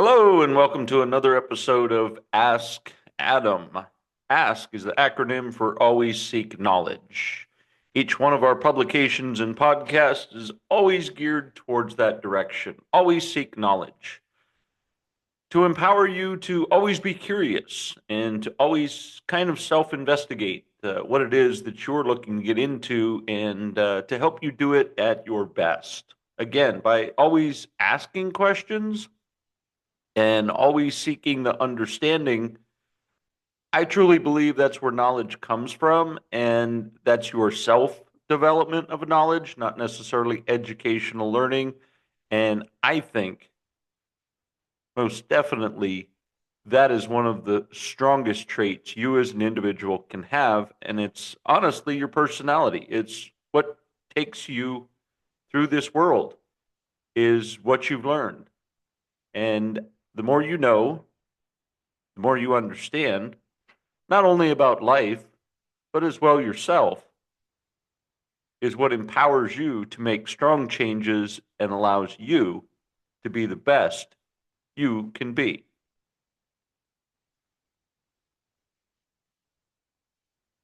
Hello, and welcome to another episode of Ask Adam. Ask is the acronym for Always Seek Knowledge. Each one of our publications and podcasts is always geared towards that direction. Always seek knowledge. To empower you to always be curious and to always kind of self investigate what it is that you're looking to get into and to help you do it at your best. Again, by always asking questions and always seeking the understanding, I truly believe that's where knowledge comes from, and that's your self development of knowledge, not necessarily educational learning. And I think most definitely that is one of the strongest traits you as an individual can have. And it's honestly your personality. It's what takes you through this world, is what you've learned. And the more you know, the more you understand, not only about life, but as well yourself, is what empowers you to make strong changes and allows you to be the best you can be.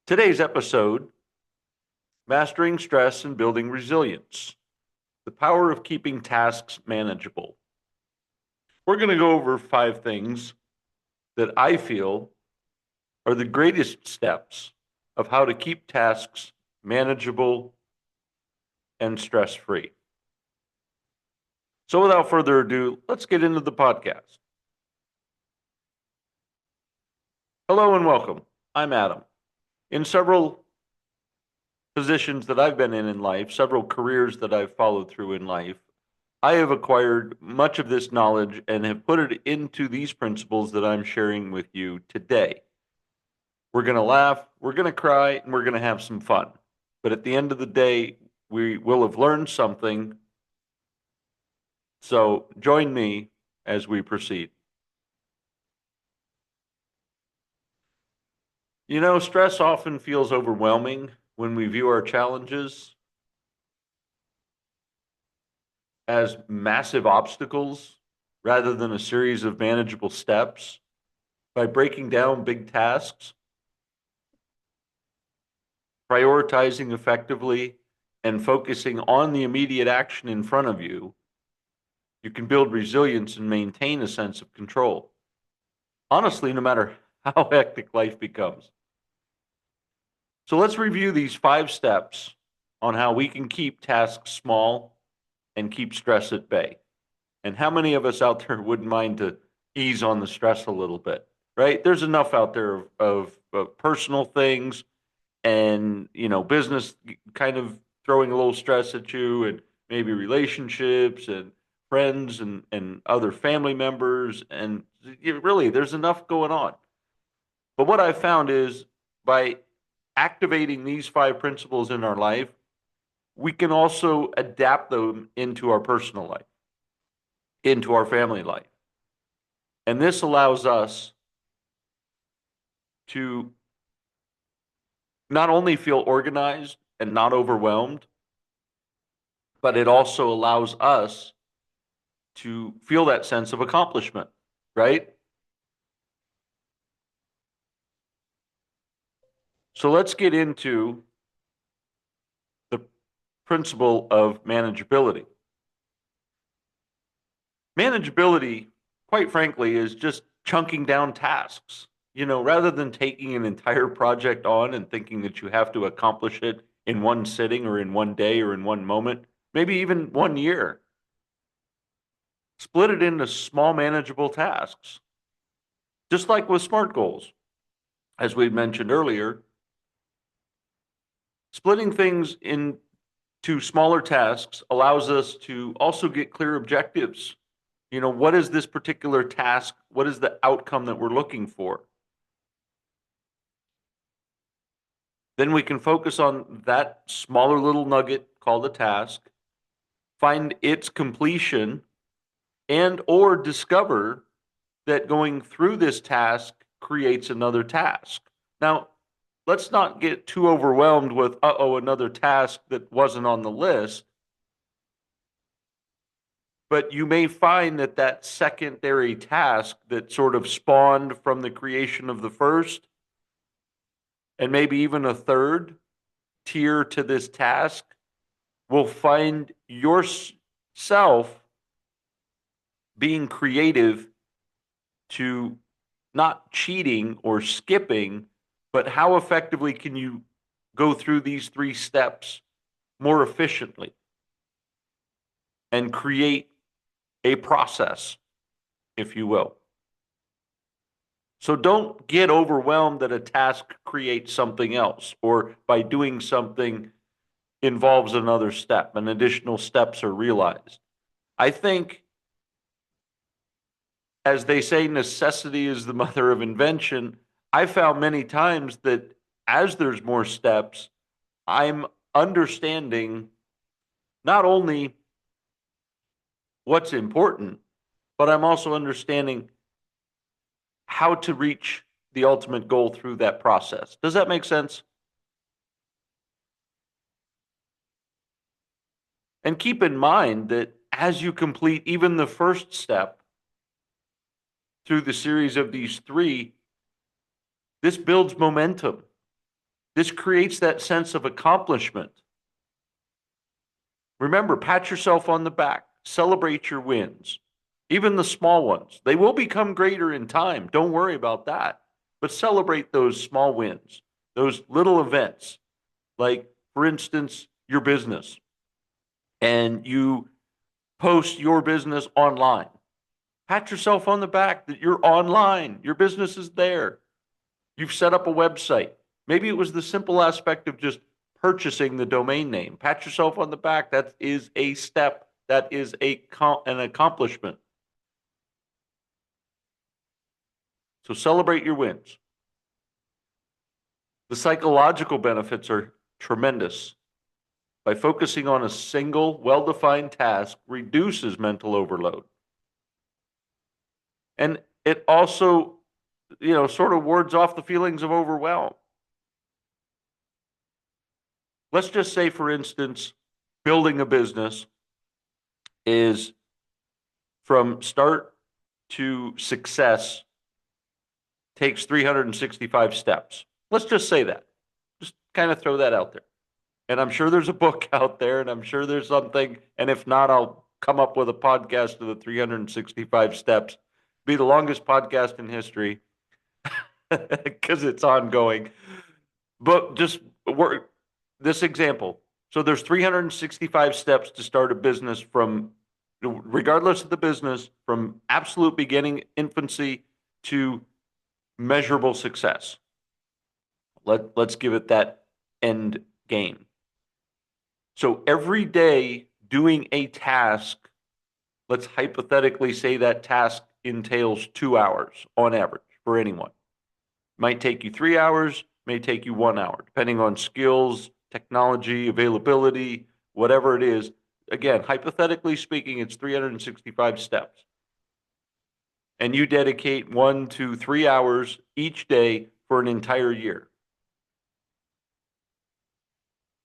Today's episode: Mastering Stress and Building Resilience, the power of keeping tasks manageable. We're going to go over 5 things that I feel are the greatest steps of how to keep tasks manageable and stress-free. So without further ado, let's get into the podcast. Hello and welcome. I'm Adam. In several positions that I've been in life, several careers that I've followed through in life, I have acquired much of this knowledge and have put it into these principles that I'm sharing with you today. We're going to laugh, we're going to cry, and we're going to have some fun. But at the end of the day, we will have learned something. So join me as we proceed. You know, stress often feels overwhelming when we view our challenges as massive obstacles rather than a series of manageable steps. By breaking down big tasks, prioritizing effectively, and focusing on the immediate action in front of you, you can build resilience and maintain a sense of control. Honestly, no matter how hectic life becomes. So let's review these 5 steps on how we can keep tasks small and keep stress at bay. And how many of us out there wouldn't mind to ease on the stress a little bit, right? There's enough out there of personal things and, business kind of throwing a little stress at you, and maybe relationships and friends and other family members. And really, there's enough going on. But what I've found is by activating these 5 principles in our life, we can also adapt them into our personal life, into our family life. And this allows us to not only feel organized and not overwhelmed, but it also allows us to feel that sense of accomplishment, right? So let's get into the principle of manageability. Manageability, quite frankly, is just chunking down tasks. Rather than taking an entire project on and thinking that you have to accomplish it in one sitting or in one day or in one moment, maybe even one year, split it into small manageable tasks. Just like with SMART goals, as we mentioned earlier, splitting things into smaller tasks allows us to also get clear objectives. What is this particular task? What is the outcome that we're looking for? Then we can focus on that smaller little nugget called a task, find its completion, and or discover that going through this task creates another task. Now, let's not get too overwhelmed with, another task that wasn't on the list. But you may find that that secondary task that sort of spawned from the creation of the first, and maybe even a third tier to this task, will find yourself being creative to not cheating or skipping, but how effectively can you go through these three steps more efficiently and create a process, if you will. So don't get overwhelmed that a task creates something else, or by doing something involves another step and additional steps are realized. I think, as they say, necessity is the mother of invention. I found many times that as there's more steps, I'm understanding not only what's important, but I'm also understanding how to reach the ultimate goal through that process. Does that make sense? And keep in mind that as you complete even the first step through the series of these three, this builds momentum. This creates that sense of accomplishment. Remember, pat yourself on the back, celebrate your wins, even the small ones. They will become greater in time. Don't worry about that. But celebrate those small wins, those little events, like, for instance, your business, and you post your business online. Pat yourself on the back that you're online, your business is there. You've set up a website. Maybe it was the simple aspect of just purchasing the domain name. Pat yourself on the back. That is a step. That is an accomplishment. So celebrate your wins. The psychological benefits are tremendous. By focusing on a single, well-defined task, reduces mental overload. And it also, sort of wards off the feelings of overwhelm. Let's just say, for instance, building a business is from start to success takes 365 steps. Let's just say that. Just kind of throw that out there. And I'm sure there's a book out there, and I'm sure there's something. And if not, I'll come up with a podcast of the 365 steps. Be the longest podcast in history because it's ongoing. But just work this example. So there's 365 steps to start a business, from regardless of the business, from absolute beginning, infancy, to measurable success. Let's give it that end game. So every day doing a task, let's hypothetically say that task entails 2 hours on average for anyone. Might take you 3 hours, may take you 1 hour, depending on skills, technology, availability, whatever it is. Again, hypothetically speaking, it's 365 steps. And you dedicate 1 to 3 hours each day for an entire year.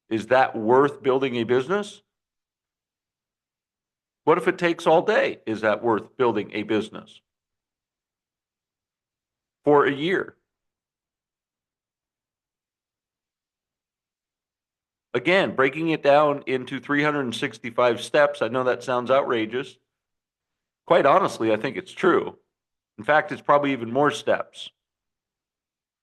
Is that worth building a business? What if it takes all day? Is that worth building a business for a year? Again, breaking it down into 365 steps, I know that sounds outrageous. Quite honestly, I think it's true. In fact, it's probably even more steps,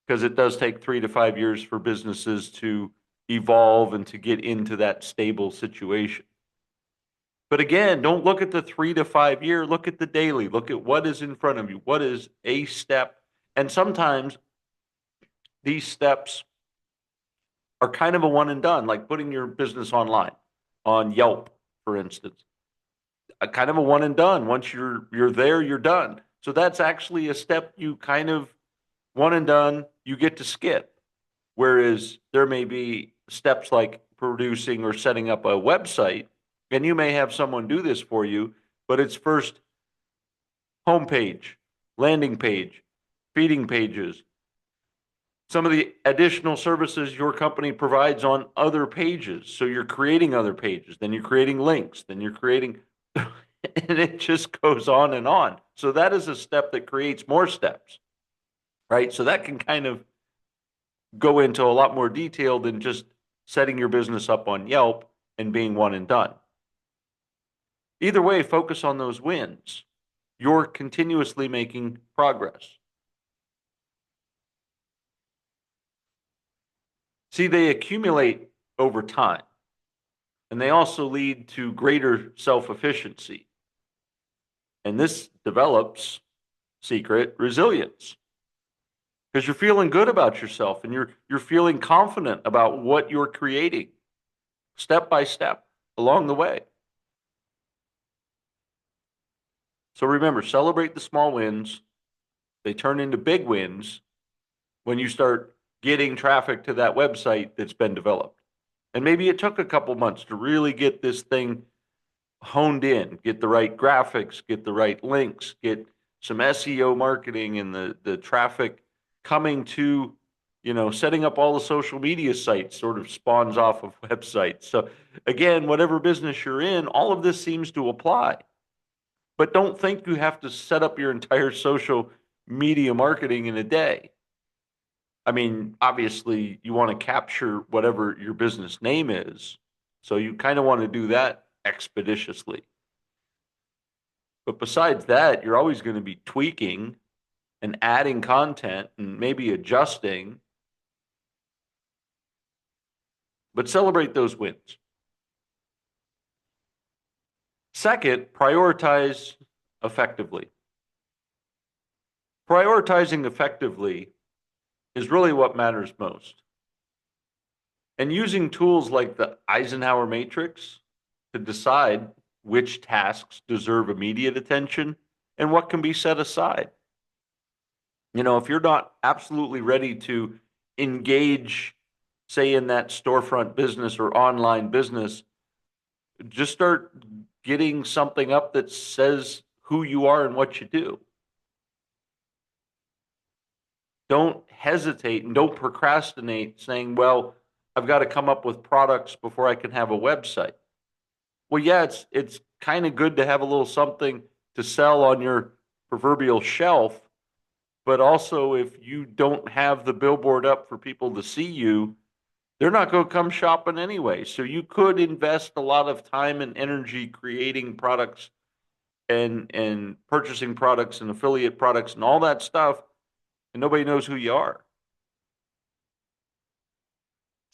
because it does take 3 to 5 years for businesses to evolve and to get into that stable situation. But again, don't look at the 3 to 5 year, look at the daily, look at what is in front of you, what is a step. And sometimes these steps are kind of a one and done, like putting your business online on Yelp, for instance. A kind of a one and done. Once you're there, you're done. So that's actually a step you kind of one and done, you get to skip. Whereas there may be steps like producing or setting up a website, and you may have someone do this for you, but it's first homepage, landing page, feeding pages, some of the additional services your company provides on other pages. So you're creating other pages, then you're creating links, then you're creating And it just goes on and on. So that is a step that creates more steps, right? So that can kind of go into a lot more detail than just setting your business up on Yelp and being one and done. Either way, focus on those wins. You're continuously making progress. See, they accumulate over time, and they also lead to greater self-efficiency. And this develops secret resilience because you're feeling good about yourself and you're feeling confident about what you're creating step by step along the way. So remember, celebrate the small wins. They turn into big wins when you start getting traffic to that website that's been developed. And maybe it took a couple months to really get this thing honed in, get the right graphics, get the right links, get some SEO marketing and the traffic coming to, setting up all the social media sites sort of spawns off of websites. So again, whatever business you're in, all of this seems to apply. But don't think you have to set up your entire social media marketing in a day. I mean, obviously, you want to capture whatever your business name is. So you kind of want to do that expeditiously. But besides that, you're always going to be tweaking and adding content and maybe adjusting. But celebrate those wins. Second, prioritize effectively. Prioritizing effectively is really what matters most. And using tools like the Eisenhower matrix to decide which tasks deserve immediate attention and what can be set aside. If you're not absolutely ready to engage, say, in that storefront business or online business, just start getting something up that says who you are and what you do. Don't hesitate and don't procrastinate saying, well, I've got to come up with products before I can have a website. Well, yeah, it's kind of good to have a little something to sell on your proverbial shelf, but also if you don't have the billboard up for people to see you, they're not going to come shopping anyway. So you could invest a lot of time and energy creating products and purchasing products and affiliate products and all that stuff, and nobody knows who you are.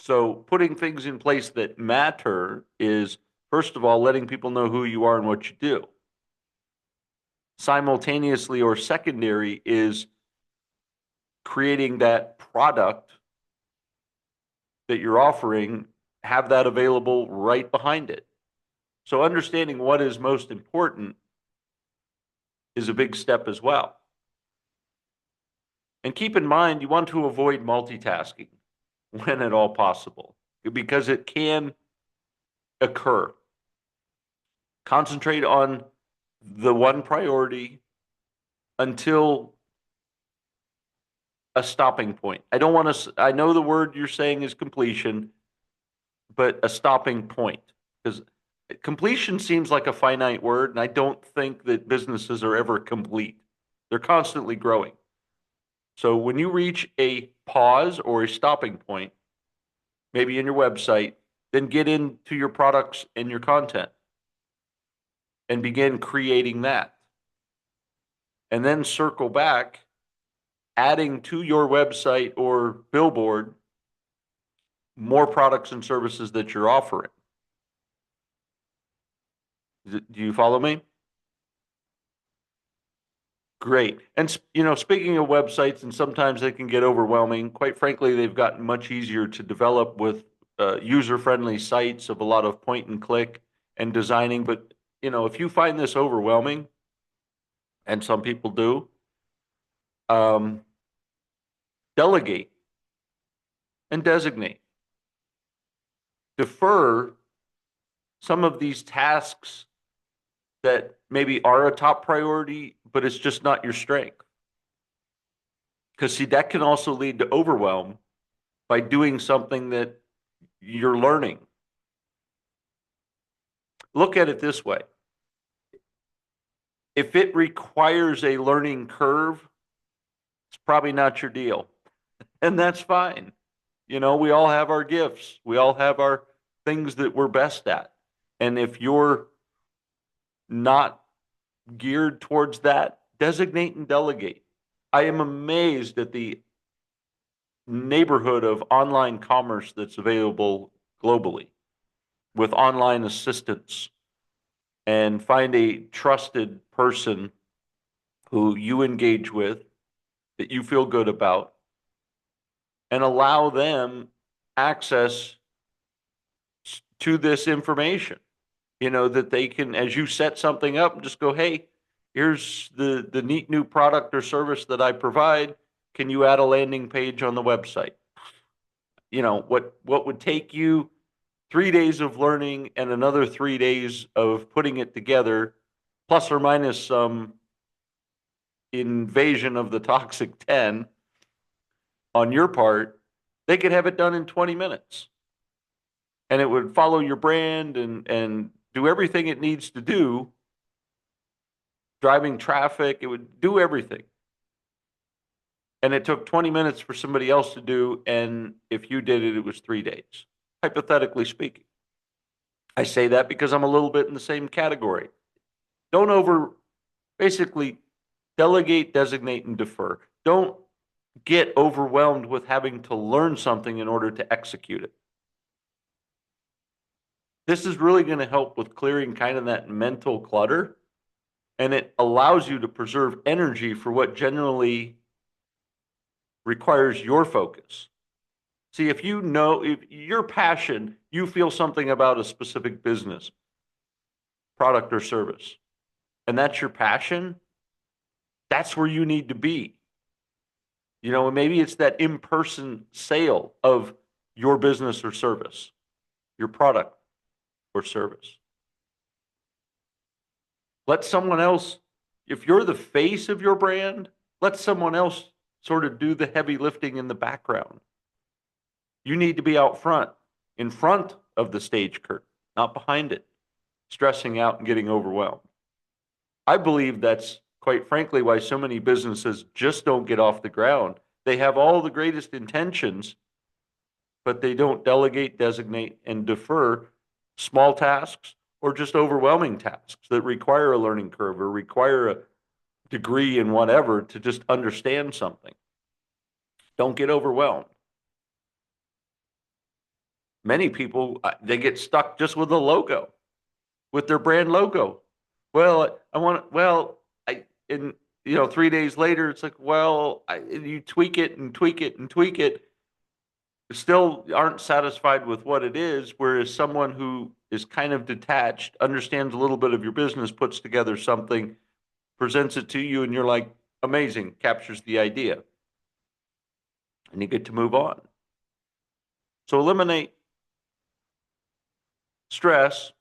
So putting things in place that matter is, first of all, letting people know who you are and what you do. Simultaneously or secondary is creating that product that you're offering, have that available right behind it. So understanding what is most important is a big step as well. And keep in mind, you want to avoid multitasking when at all possible, because it can occur. Concentrate on the one priority until a stopping point. I know the word you're saying is completion, but a stopping point, because completion seems like a finite word, and I don't think that businesses are ever complete. They're constantly growing. So when you reach a pause or a stopping point, maybe in your website, then get into your products and your content and begin creating that. And then circle back, adding to your website or billboard more products and services that you're offering. Do you follow me? Great. And speaking of websites, and sometimes they can get overwhelming. Quite frankly, they've gotten much easier to develop with user-friendly sites of a lot of point and click and designing. But if you find this overwhelming, and some people do, delegate and designate. Defer some of these tasks that maybe are a top priority, but it's just not your strength. Because see, that can also lead to overwhelm by doing something that you're learning. Look at it this way. If it requires a learning curve, it's probably not your deal. And that's fine. We all have our gifts. We all have our things that we're best at. And if you're not geared towards that, designate and delegate. I am amazed at the neighborhood of online commerce that's available globally with online assistance, and find a trusted person who you engage with that you feel good about and allow them access to this information, that they can, as you set something up, just go, hey, here's the neat new product or service that I provide. Can you add a landing page on the website? What would take you 3 days of learning and another 3 days of putting it together, plus or minus some invasion of the toxic 10 on your part, they could have it done in 20 minutes. And it would follow your brand and do everything it needs to do, driving traffic, it would do everything. And it took 20 minutes for somebody else to do, and if you did it, it was 3 days, hypothetically speaking. I say that because I'm a little bit in the same category. Basically, delegate, designate, and defer. Don't get overwhelmed with having to learn something in order to execute it. This is really going to help with clearing kind of that mental clutter, and it allows you to preserve energy for what generally requires your focus. See, if your passion, you feel something about a specific business, product, or service, and that's your passion, that's where you need to be. And maybe it's that in-person sale of your business or service, your product or service. Let someone else, if you're the face of your brand, let someone else sort of do the heavy lifting in the background. You need to be out front, in front of the stage curtain, not behind it, stressing out and getting overwhelmed. I believe that's, quite frankly, why so many businesses just don't get off the ground. They have all the greatest intentions, but they don't delegate, designate, and defer small tasks or just overwhelming tasks that require a learning curve or require a degree in whatever to just understand something. Don't get overwhelmed. Many people, they get stuck just with the logo, with their brand logo. Well, and 3 days later, it's like, you tweak it and tweak it and tweak it, still aren't satisfied with what it is. Whereas someone who is kind of detached, understands a little bit of your business, puts together something, presents it to you, and you're like, amazing, captures the idea. And you get to move on. So eliminate stress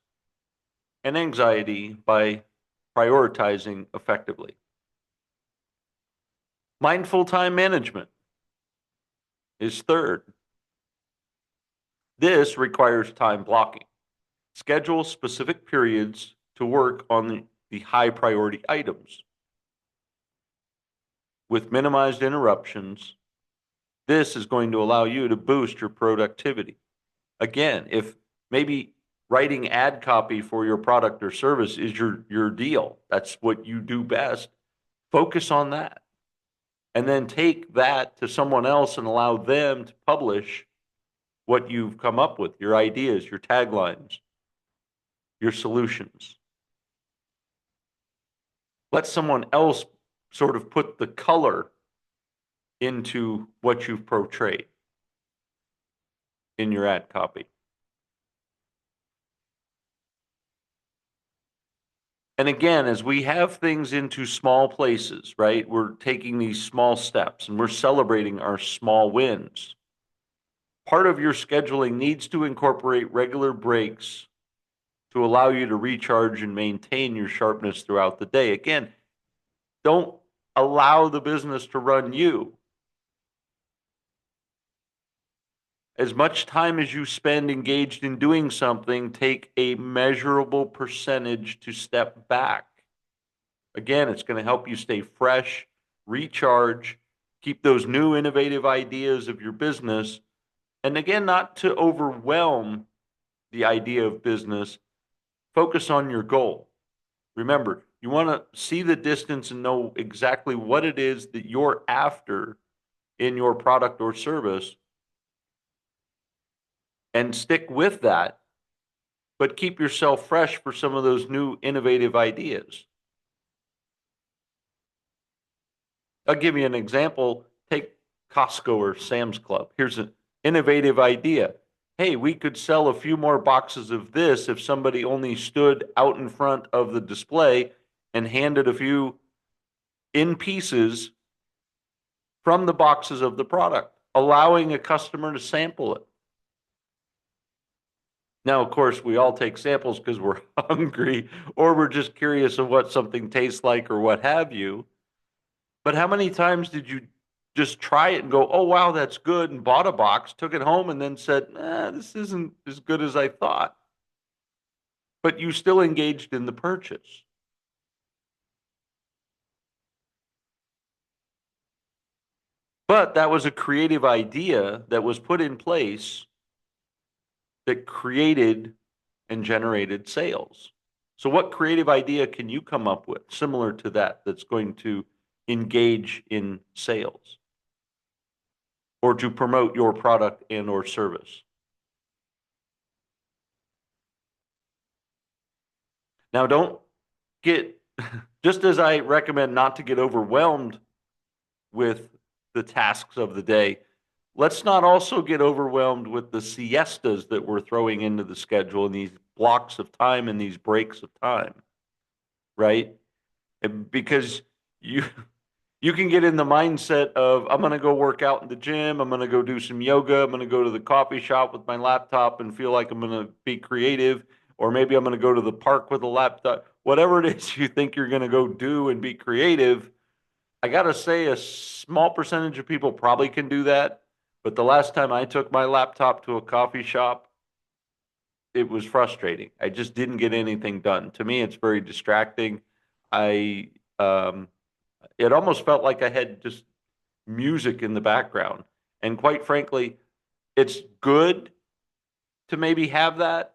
and anxiety by prioritizing effectively. Mindful time management is third. This requires time blocking. Schedule specific periods to work on the high priority items. With minimized interruptions, this is going to allow you to boost your productivity. Again, if maybe writing ad copy for your product or service is your deal, that's what you do best, focus on that. And then take that to someone else and allow them to publish what you've come up with, your ideas, your taglines, your solutions. Let someone else sort of put the color into what you've portrayed in your ad copy. And again, as we have things into small places, right, we're taking these small steps and we're celebrating our small wins. Part of your scheduling needs to incorporate regular breaks to allow you to recharge and maintain your sharpness throughout the day. Again, don't allow the business to run you. As much time as you spend engaged in doing something, take a measurable percentage to step back. Again, it's going to help you stay fresh, recharge, keep those new innovative ideas of your business. And again, not to overwhelm the idea of business, focus on your goal. Remember, you want to see the distance and know exactly what it is that you're after in your product or service and stick with that, but keep yourself fresh for some of those new innovative ideas. I'll give you an example. Take Costco or Sam's Club. Here's an innovative idea. Hey, we could sell a few more boxes of this if somebody only stood out in front of the display and handed a few in pieces from the boxes of the product, allowing a customer to sample it. Now, of course, we all take samples because we're hungry or we're just curious of what something tastes like or what have you. But how many times did you just try it and go, oh, wow, that's good, and bought a box, took it home, and then said, this isn't as good as I thought? But you still engaged in the purchase. But that was a creative idea that was put in place that created and generated sales. So, what creative idea can you come up with similar to that that's going to engage in sales or to promote your product and or service? Now, don't get, just as I recommend not to get overwhelmed with the tasks of the day, let's not also get overwhelmed with the siestas that we're throwing into the schedule and these blocks of time and these breaks of time, right? Because you you can get in the mindset of I'm going to go work out in the gym, I'm going to go do some yoga, I'm going to go to the coffee shop with my laptop and feel like I'm going to be creative, or maybe I'm going to go to the park with a laptop. Whatever it is you think you're going to go do and be creative, I got to say a small percentage of people probably can do that, but the last time I took my laptop to a coffee shop, it was frustrating. I just didn't get anything done. To me, it's very distracting. I it almost felt like I had just music in the background. And quite frankly, it's good to maybe have that,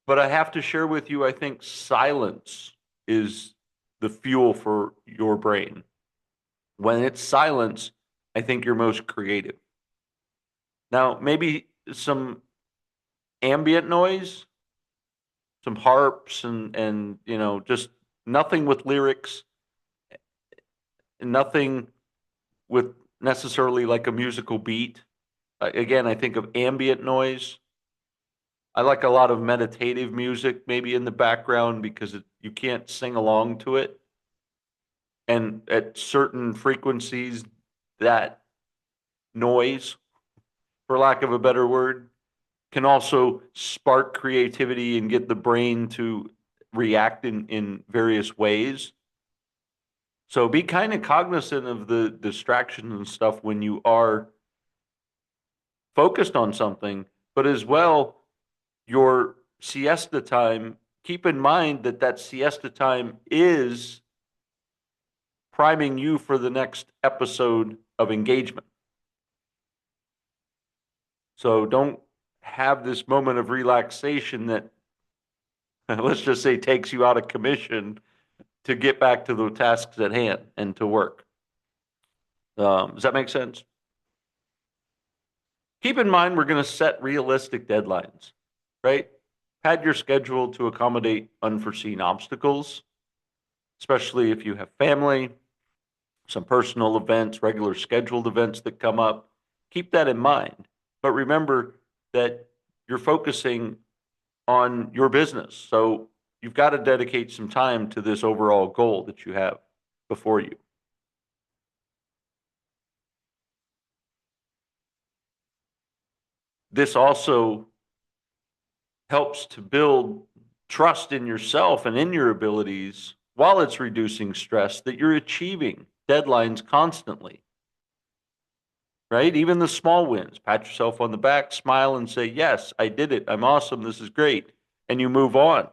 but I have to share with you, I think silence is the fuel for your brain. When it's silence, I think you're most creative. Now, maybe some ambient noise, some harps and just nothing with lyrics, nothing with necessarily like a musical beat. Again, I think of ambient noise. I like a lot of meditative music maybe in the background because you can't sing along to it. And at certain frequencies, that noise, for lack of a better word, can also spark creativity and get the brain to react in various ways. So be kind of cognizant of the distractions and stuff when you are focused on something, but as well, your siesta time, keep in mind that that siesta time is priming you for the next episode of engagement. So don't have this moment of relaxation that, let's just say, takes you out of commission to get back to the tasks at hand and to work. Does that make sense? Keep in mind, we're going to set realistic deadlines, right? Pad your schedule to accommodate unforeseen obstacles, especially if you have family, some personal events, regular scheduled events that come up. Keep that in mind. But remember that you're focusing on your business. So you've got to dedicate some time to this overall goal that you have before you. This also helps to build trust in yourself and in your abilities while it's reducing stress that you're achieving deadlines constantly, right? Even the small wins, pat yourself on the back, smile and say, yes, I did it. I'm awesome. This is great. And you move on.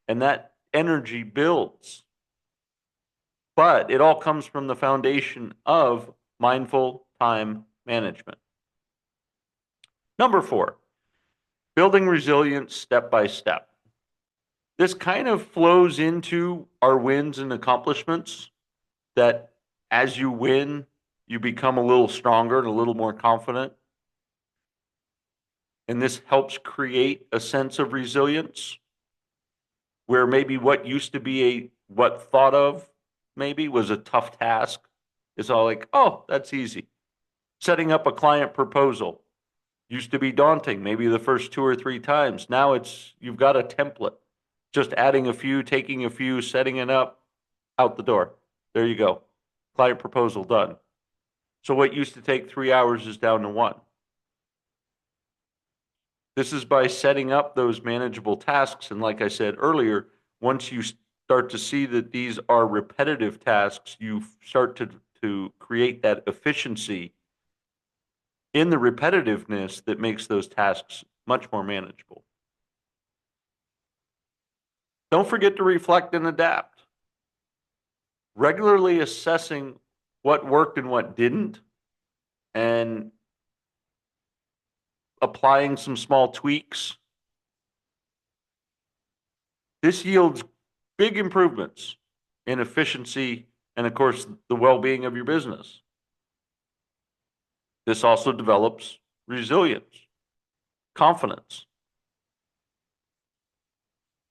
And that energy builds. But it all comes from the foundation of mindful time management. Number 4, building resilience step by step. This kind of flows into our wins and accomplishments, that as you win, you become a little stronger and a little more confident. And this helps create a sense of resilience where maybe what used to be what thought of maybe was a tough task is all like, oh, that's easy. Setting up a client proposal used to be daunting, maybe the first 2 or 3 times. Now you've got a template. Just adding a few, taking a few, setting it up, out the door. There you go. Client proposal done. So what used to take 3 hours is down to 1. This is by setting up those manageable tasks. And like I said earlier, once you start to see that these are repetitive tasks, you start to create that efficiency in the repetitiveness that makes those tasks much more manageable. Don't forget to reflect and adapt. Regularly assessing what worked and what didn't, and applying some small tweaks. This yields big improvements in efficiency and, of course, the well-being of your business. This also develops resilience, confidence.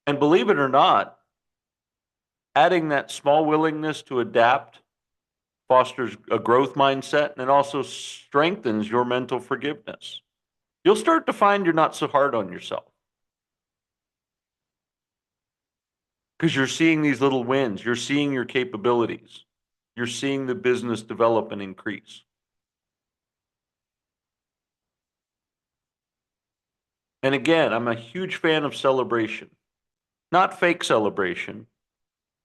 And believe it or not, adding that small willingness to adapt fosters a growth mindset, and it also strengthens your mental forgiveness. You'll start to find you're not so hard on yourself because you're seeing these little wins. You're seeing your capabilities. You're seeing the business develop and increase. And again, I'm a huge fan of celebration, not fake celebration.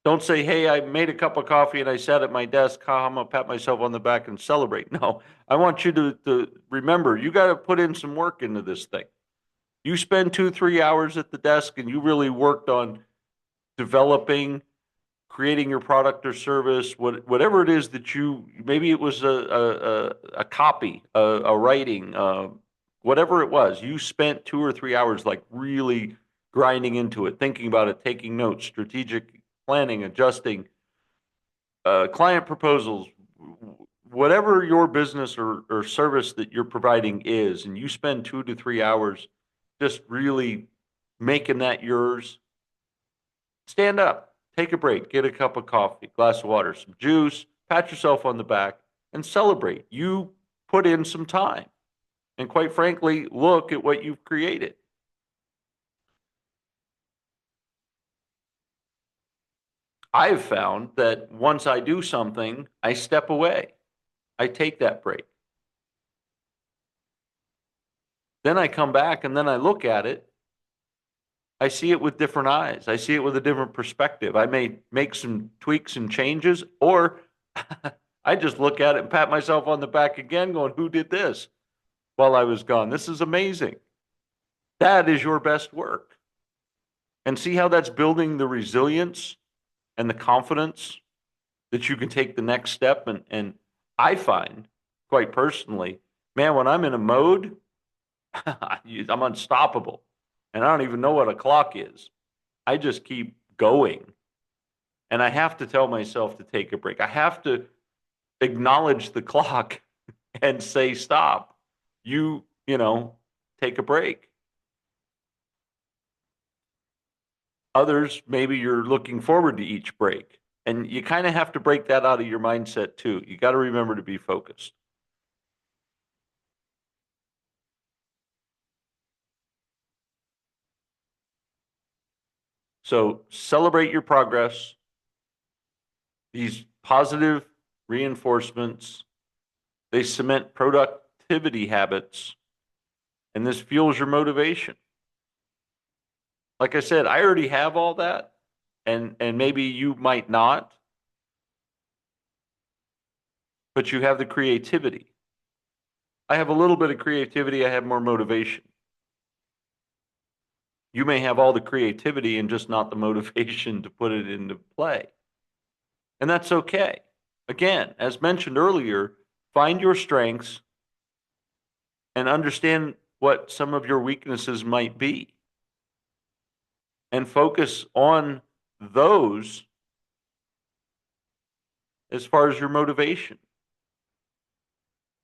Don't say, hey, I made a cup of coffee and I sat at my desk. I'm going to pat myself on the back and celebrate. No, I want you to remember, you got to put in some work into this thing. You spend 2-3 hours at the desk and you really worked on developing, creating your product or service, whatever it is that maybe it was a copy, a writing, whatever it was. You spent 2 or 3 hours like really grinding into it, thinking about it, taking notes, strategic planning, adjusting, client proposals, whatever your business or service that you're providing is, and you spend 2 to 3 hours just really making that yours. Stand up, take a break, get a cup of coffee, glass of water, some juice, pat yourself on the back, and celebrate. You put in some time. And quite frankly, look at what you've created. I've found that once I do something, I step away. I take that break. Then I come back and then I look at it. I see it with different eyes. I see it with a different perspective. I may make some tweaks and changes, or I just look at it and pat myself on the back again, going, who did this while I was gone? This is amazing. That is your best work. And see how that's building the resilience and the confidence that you can take the next step. And I find, quite personally, man, when I'm in a mode, I'm unstoppable. And I don't even know what a clock is. I just keep going. And I have to tell myself to take a break. I have to acknowledge the clock and say, stop. Take a break. Others, maybe you're looking forward to each break. And you kind of have to break that out of your mindset too. You got to remember to be focused. So celebrate your progress. These positive reinforcements, they cement productivity habits, and this fuels your motivation. Like I said, I already have all that, and maybe you might not, but you have the creativity. I have a little bit of creativity. I have more motivation. You may have all the creativity and just not the motivation to put it into play. And that's okay. Again, as mentioned earlier, find your strengths and understand what some of your weaknesses might be and focus on those as far as your motivation.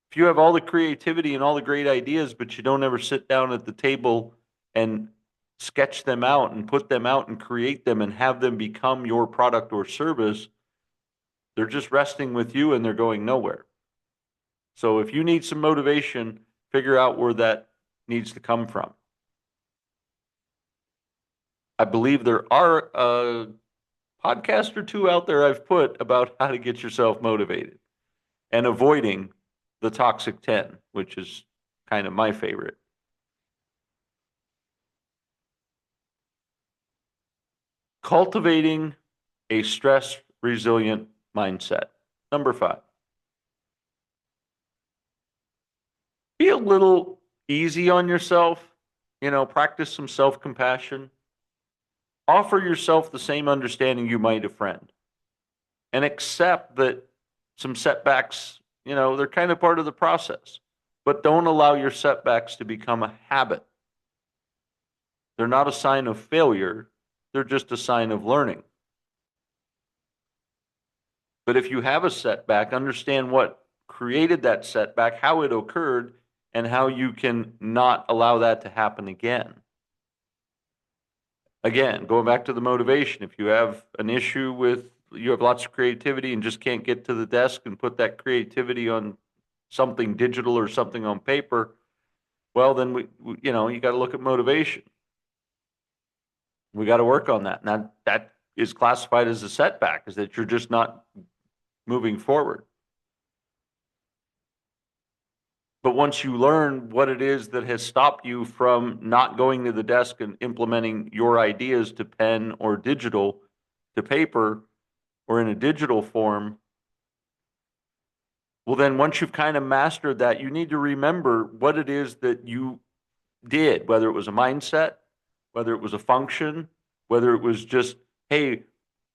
If you have all the creativity and all the great ideas, but you don't ever sit down at the table and sketch them out and put them out and create them and have them become your product or service, they're just resting with you and they're going nowhere. So if you need some motivation, figure out where that needs to come from. I believe there are a podcast or two out there I've put about how to get yourself motivated and avoiding the toxic 10, which is kind of my favorite. Cultivating a stress resilient mindset. Number 5. Be a little easy on yourself. Practice some self-compassion. Offer yourself the same understanding you might a friend. And accept that some setbacks, they're kind of part of the process. But don't allow your setbacks to become a habit. They're not a sign of failure. They're just a sign of learning. But if you have a setback, understand what created that setback, how it occurred, and how you can not allow that to happen again. Again, going back to the motivation, if you have an issue with, you have lots of creativity and just can't get to the desk and put that creativity on something digital or something on paper, well, then you got to look at motivation. We got to work on that. Now, that is classified as a setback, is that you're just not moving forward. But once you learn what it is that has stopped you from not going to the desk and implementing your ideas to pen or digital, to paper, or in a digital form, well, then once you've kind of mastered that, you need to remember what it is that you did, whether it was a mindset, whether it was a function, whether it was just, hey,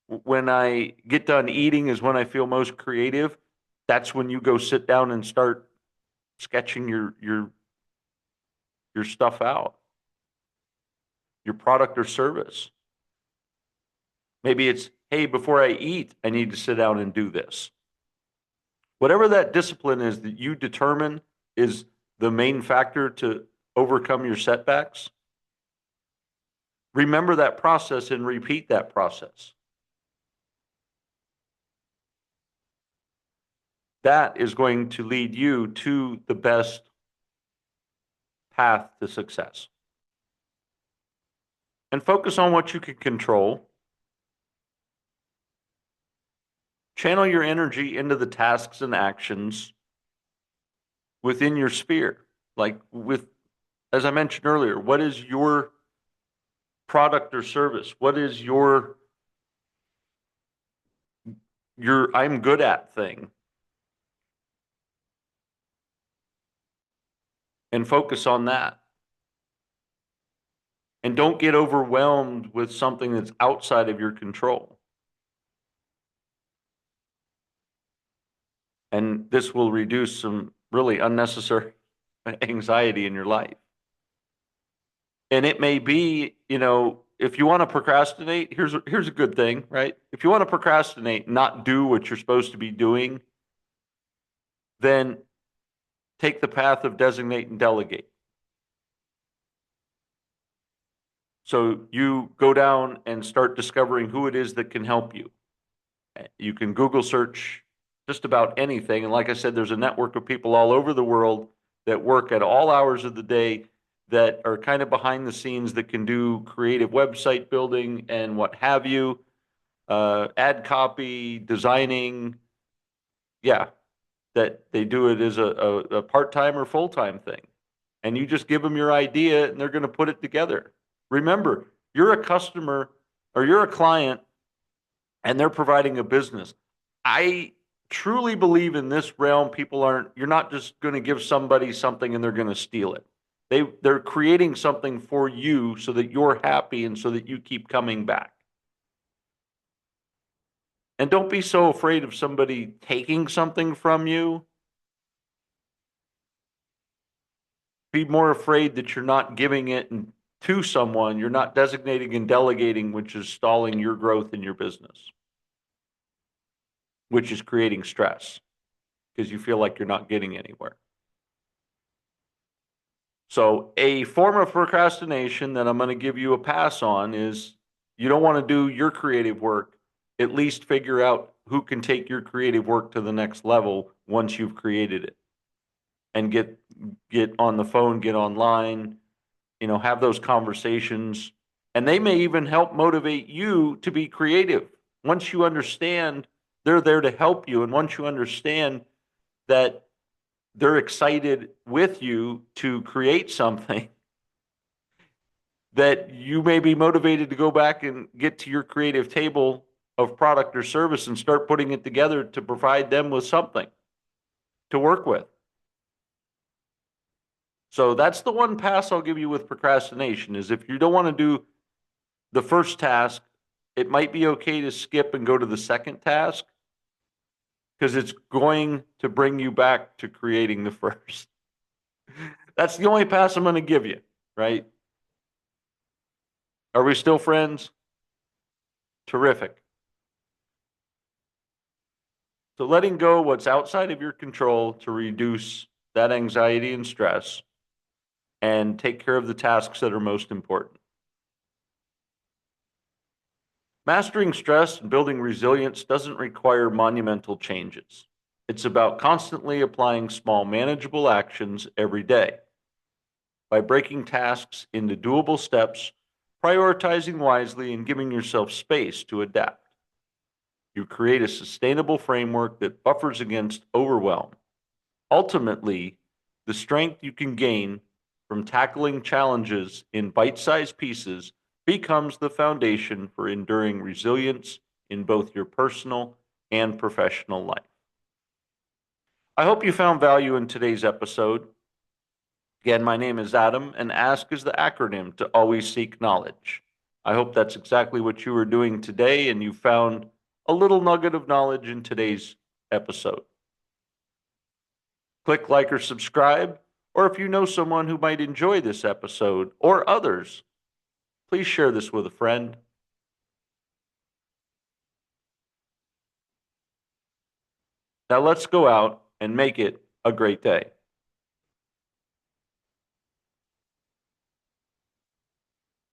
when I get done eating is when I feel most creative. That's when you go sit down and start sketching your stuff out, your product or service. Maybe it's, hey, before I eat, I need to sit down and do this. Whatever that discipline is that you determine is the main factor to overcome your setbacks, remember that process and repeat that process. That is going to lead you to the best path to success. And focus on what you can control. Channel your energy into the tasks and actions within your sphere. As I mentioned earlier, what is your product or service? What is your I'm good at thing? And focus on that. And don't get overwhelmed with something that's outside of your control. And this will reduce some really unnecessary anxiety in your life. And it may be, if you want to procrastinate, here's a good thing, right? If you want to procrastinate, not do what you're supposed to be doing, then take the path of designate and delegate. So you go down and start discovering who it is that can help you. You can Google search just about anything. And like I said, there's a network of people all over the world that work at all hours of the day that are kind of behind the scenes that can do creative website building and what have you, ad copy, designing. Yeah, that they do it as a part-time or full-time thing. And you just give them your idea and they're going to put it together. Remember, you're a customer or you're a client and they're providing a business. I truly believe in this realm, you're not just going to give somebody something and they're going to steal it. They're creating something for you so that you're happy and so that you keep coming back. And don't be so afraid of somebody taking something from you. Be more afraid that you're not giving it to someone, you're not designating and delegating, which is stalling your growth in your business, which is creating stress because you feel like you're not getting anywhere. So, a form of procrastination that I'm going to give you a pass on is you don't want to do your creative work. At least figure out who can take your creative work to the next level once you've created it, and get on the phone, get online, have those conversations, and they may even help motivate you to be creative. Once you understand they're there to help you, and once you understand that they're excited with you to create something, that you may be motivated to go back and get to your creative table of product or service and start putting it together to provide them with something to work with. So that's the one pass I'll give you with procrastination, is if you don't want to do the first task, it might be okay to skip and go to the second task, because it's going to bring you back to creating the first. That's the only pass I'm going to give you, right? Are we still friends? Terrific. So letting go what's outside of your control to reduce that anxiety and stress and take care of the tasks that are most important. Mastering stress and building resilience doesn't require monumental changes. It's about constantly applying small, manageable actions every day. By breaking tasks into doable steps, prioritizing wisely, and giving yourself space to adapt, you create a sustainable framework that buffers against overwhelm. Ultimately, the strength you can gain from tackling challenges in bite sized pieces becomes the foundation for enduring resilience in both your personal and professional life. I hope you found value in today's episode. Again, my name is Adam, and ASK is the acronym to always seek knowledge. I hope that's exactly what you were doing today, and you found a little nugget of knowledge in today's episode. Click like or subscribe, or if you know someone who might enjoy this episode or others, please share this with a friend. Now let's go out and make it a great day.